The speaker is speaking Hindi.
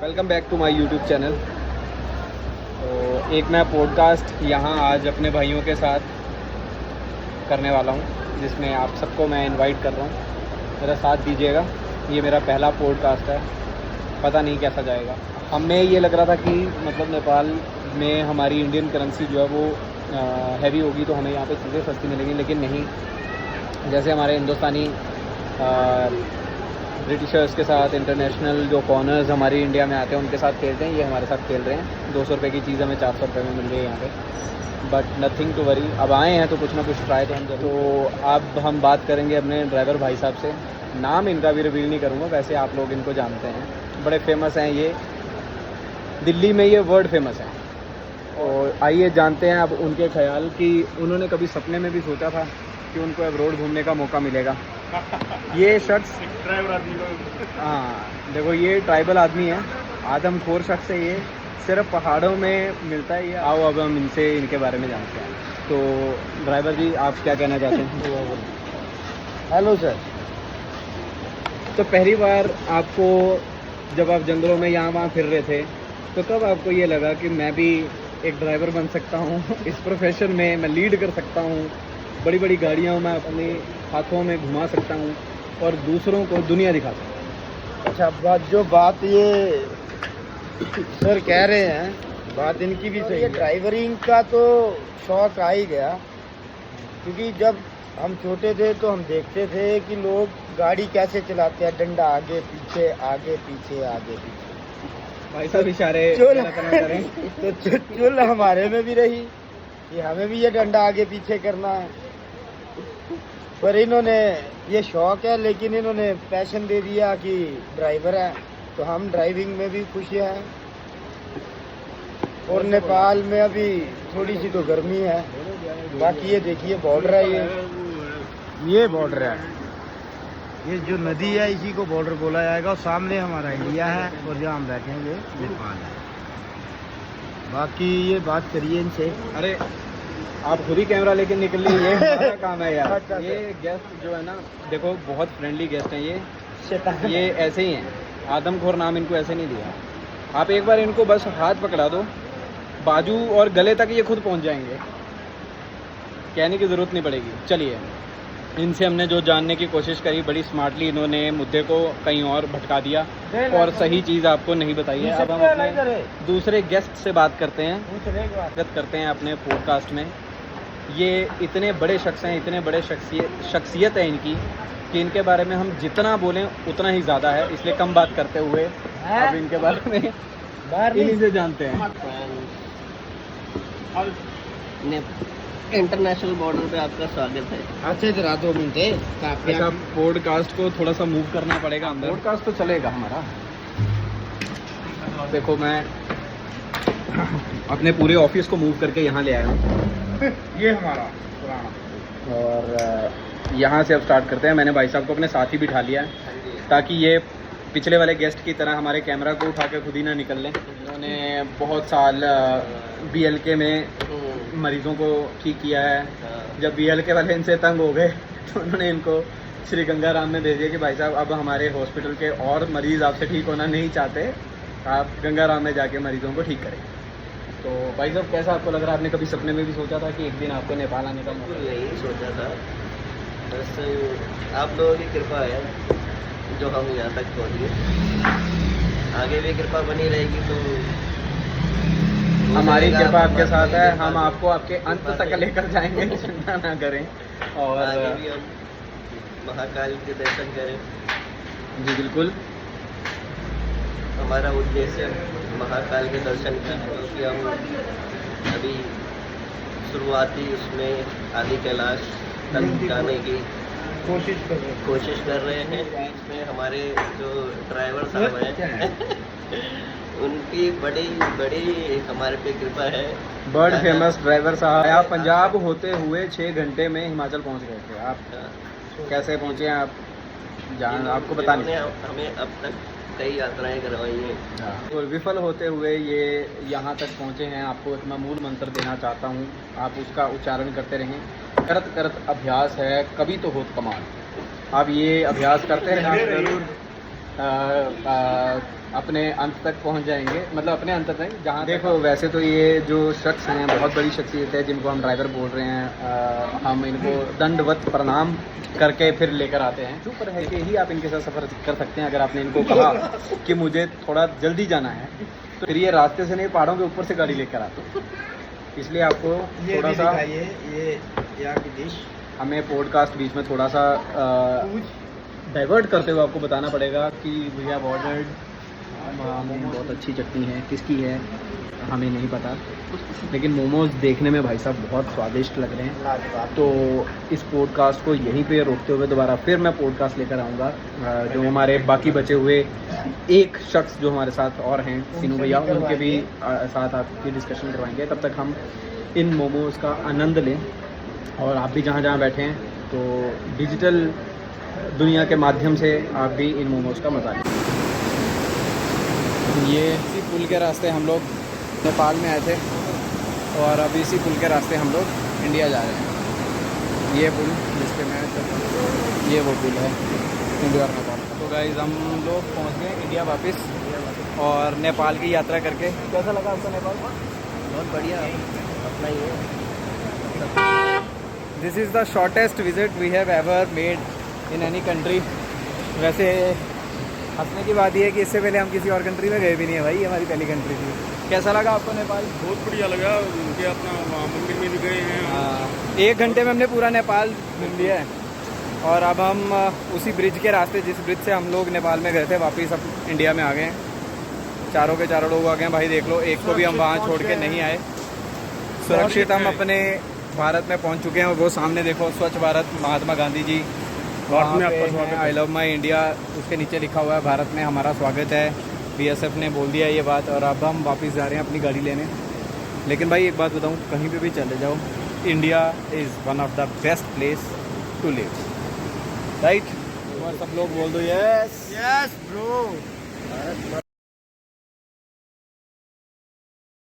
Welcome back to my YouTube channel. तो एक मैं पॉडकास्ट यहाँ आज अपने भाइयों के साथ करने वाला हूँ, जिसमें आप सबको मैं इनवाइट कर रहा हूँ, मेरा साथ दीजिएगा। ये मेरा पहला पॉडकास्ट है, पता नहीं कैसा जाएगा। हमें ये लग रहा था कि मतलब नेपाल में हमारी इंडियन करेंसी जो है वो हैवी होगी, तो हमें यहाँ पे चीज़ें सस्ती मिलेंगी, लेकिन नहीं। जैसे हमारे हिंदुस्तानी ब्रिटिशर्स के साथ इंटरनेशनल जो कॉर्नर्स हमारी इंडिया में आते हैं उनके साथ खेलते हैं, ये हमारे साथ खेल रहे हैं। 200 रुपये की चीज़ हमें 400 रुपये में मिल रही है यहाँ पे। बट नथिंग टू वरी, अब आए हैं तो कुछ ना कुछ ट्राई तो हम जरूर। तो अब हम बात करेंगे अपने ड्राइवर भाई साहब से। नाम इनका भी रिवील नहीं करूँगा, वैसे आप लोग इनको जानते हैं, बड़े फेमस हैं ये, दिल्ली में ये वर्ल्ड फेमस है। और आइए जानते हैं अब उनके ख्याल कि उन्होंने कभी सपने में भी सोचा था कि उनको अब रोड घूमने का मौका मिलेगा। ये शख्स ड्राइवर आदमी को हाँ देखो, ये ट्राइबल आदमी है, आदमखोर शख्स है ये, सिर्फ पहाड़ों में मिलता है ये। आओ अब हम इनसे इनके बारे में जानते हैं। तो ड्राइवर जी, आप क्या कहना चाहते हैं? Hello sir. तो पहली बार आपको जब आप जंगलों में यहाँ वहाँ फिर रहे थे, तो कब आपको ये लगा कि मैं भी एक ड्राइवर बन सकता हूँ, इस प्रोफेशन में मैं लीड कर सकता हूँ, बड़ी बड़ी गाड़ियाँ मैं अपने हाथों में घुमा सकता हूँ और दूसरों को दुनिया दिखा सकता हूँ? अच्छा, बात ये सर कह रहे हैं, बात इनकी भी सही है। ड्राइवरिंग का तो शौक आ ही गया, क्योंकि जब हम छोटे थे तो हम देखते थे कि लोग गाड़ी कैसे चलाते हैं, डंडा आगे पीछे आगे पीछे आगे पीछे। भाई साहब इशारे चुल करें। तो चुल हमारे में भी रही कि हमें भी ये डंडा आगे पीछे करना है, पर इन्होंने ये शौक है, लेकिन इन्होंने पैशन दे दिया कि ड्राइवर है, तो हम ड्राइविंग में भी खुश हैं। और नेपाल में अभी थोड़ी सी तो गर्मी है, बाकी ये देखिए बॉर्डर है, ये बॉर्डर है, ये जो नदी है इसी को बॉर्डर बोला जाएगा। और सामने हमारा इंडिया है और जहाँ हम बैठे हैं ये नेपाल है। बाकी ये बात करिए इनसे। अरे आप खुद ही कैमरा लेके निकल ली, ये हमारा काम है यार। ये गेस्ट जो है ना, देखो बहुत फ्रेंडली गेस्ट हैं ये ऐसे ही हैं, आदमखोर नाम इनको ऐसे नहीं दिया। आप एक बार इनको बस हाथ पकड़ा दो, बाजू और गले तक ये खुद पहुंच जाएंगे, कहने की ज़रूरत नहीं पड़ेगी। चलिए, इनसे हमने जो जानने की कोशिश करी, बड़ी स्मार्टली इन्होंने मुद्दे को कहीं और भटका दिया और सही चीज़ आपको नहीं बताई है। अब हम अपने दूसरे गेस्ट से बात करते हैं, स्वागत करते हैं अपने पॉडकास्ट में। ये इतने बड़े शख्स हैं, इतने बड़े शख्सियत है इनकी कि इनके बारे में हम जितना बोलें उतना ही ज़्यादा है, इसलिए कम बात करते हुए अब इनके बारे में इन्हीं से जानते हैं। इंटरनेशनल बॉर्डर पे आपका स्वागत है। अच्छे से 2 मिनट अच्छा, पॉडकास्ट को थोड़ा सा मूव करना पड़ेगा अंदर। पॉडकास्ट तो चलेगा हमारा। देखो, मैं अपने पूरे ऑफिस को मूव करके यहाँ ले आया हूँ, ये हमारा पुराना। और यहाँ से अब स्टार्ट करते हैं। मैंने भाई साहब को अपने साथ ही बिठा लिया है, ताकि ये पिछले वाले गेस्ट की तरह हमारे कैमरा को उठा के खुद ही ना निकल लें। इन्होंने बहुत साल BLK में मरीज़ों को ठीक किया है। जब BLK वाले इनसे तंग हो गए तो उन्होंने इनको श्री गंगाराम में भेज दिया कि भाई साहब, अब हमारे हॉस्पिटल के और मरीज़ आपसे ठीक होना नहीं चाहते, आप गंगाराम में जाके मरीज़ों को ठीक करें। तो भाई साहब, कैसा आपको लग रहा है? आपने कभी सपने में भी सोचा था कि एक दिन आपको नेपाल आने का मौका? यही सोचा था, बस आप लोगों की कृपा है जो हम यहाँ तक पहुँच गए। आगे भी कृपा बनी रहेगी तो हमारी कृपा आपके साथ है, हम आपको आपके अंत तक लेकर जाएंगे, चिंता ना करें। और आगे भी हम महाकाल के दर्शन करें। जी बिल्कुल, हमारा उद्देश्य महाकाल के दर्शन का, क्योंकि हम अभी शुरुआती उसमें आदि कैलाश तक जाने की कोशिश कर रहे हैं। बीच में हमारे जो ड्राइवर साहब हैं उनकी बड़ी हमारे पे कृपा है। बर्ड फेमस ड्राइवर साहब, आप पंजाब होते हुए 6 घंटे में हिमाचल पहुंच गए थे। आप कैसे पहुंचे हैं? आप जान आपको बता नहीं। हमें अब तक कई यात्राएं करवाई हैं। तो विफल होते हुए ये यहाँ तक पहुँचे हैं। आपको एक मैं मूल मंत्र देना चाहता हूँ, आप उसका उच्चारण करते रहें। करत करत अभ्यास है, कभी तो होत कमाल। आप ये अभ्यास करते रहें, आप जरूर अपने अंत तक पहुंच जाएंगे, मतलब अपने अंत तक जहाँ देखो वैसे तो ये जो शख्स हैं बहुत बड़ी शख्सियत है जिनको हम ड्राइवर बोल रहे हैं, हम इनको दंडवत प्रणाम करके फिर लेकर आते हैं। चुप रह के ही आप इनके साथ सफ़र कर सकते हैं। अगर आपने इनको कहा कि मुझे थोड़ा जल्दी जाना है तो फिर ये रास्ते से नहीं पहाड़ों के ऊपर से गाड़ी लेकर आते हैं। इसलिए आपको थोड़ा सा ये यहाँ की डिश हमें पॉडकास्ट बीच में थोड़ा सा डाइवर्ट करते हुए आपको बताना पड़ेगा कि वी हैव ऑर्डर्ड मोमो, बहुत अच्छी चटनी है, किसकी है हमें नहीं पता, लेकिन मोमोज देखने में भाई साहब बहुत स्वादिष्ट लग रहे हैं। तो इस पॉडकास्ट को यहीं पे रोकते हुए दोबारा फिर मैं पॉडकास्ट लेकर आऊँगा। जो हमारे बाकी बचे हुए एक शख्स जो हमारे साथ और हैं सीनू भैया, उनके भी साथ आपकी डिस्कशन करवाएंगे। तब तक हम इन मोमोज़ का आनंद लें और आप भी जहाँ जहाँ बैठे हैं तो डिजिटल दुनिया के माध्यम से आप भी इन मोमोज़ का मज़ा लें। ये इसी पुल के रास्ते हम लोग नेपाल में आए थे और अभी इसी पुल के रास्ते हम लोग इंडिया जा रहे हैं। ये पुल जिस पे मैं चल रहा हूँ, ये वो पुल है इंडिया और नेपाल। तो गाइस हम लोग पहुँच गए इंडिया वापस और नेपाल की यात्रा करके। कैसा लगा आपको नेपाल? बहुत बढ़िया, अपना ही है। This is the shortest visit we have ever made in any country. वैसे हंसने की बात यह है कि इससे पहले हम किसी और कंट्री में गए भी नहीं है भाई, हमारी पहली कंट्री थी। कैसा लगा आपको नेपाल? बहुत बढ़िया लगा, उनके अपना वहाँ मंदिर में भी गए हैं। 1 घंटे में हमने पूरा नेपाल घूम लिया है और अब हम उसी ब्रिज के रास्ते, जिस ब्रिज से हम लोग नेपाल में गए थे, वापस अब इंडिया में आ गए हैं। चारों के चारों लोग आ गए हैं भाई, देख लो, एक को भी हम वहाँ छोड़ के नहीं आए। सुरक्षित हम अपने भारत में पहुँच चुके हैं। और वो सामने देखो, स्वच्छ Bharat, Mahatma Gandhi ji, I love my India, उसके नीचे लिखा हुआ है भारत में हमारा स्वागत है। BSF ने बोल दिया ये बात और अब हम वापस जा रहे हैं अपनी गाड़ी लेने। लेकिन भाई एक बात बताऊँ, कहीं पे भी चले जाओ, India is one of the best place to live, right? सब लोग बोल दो यस यस ब्रो।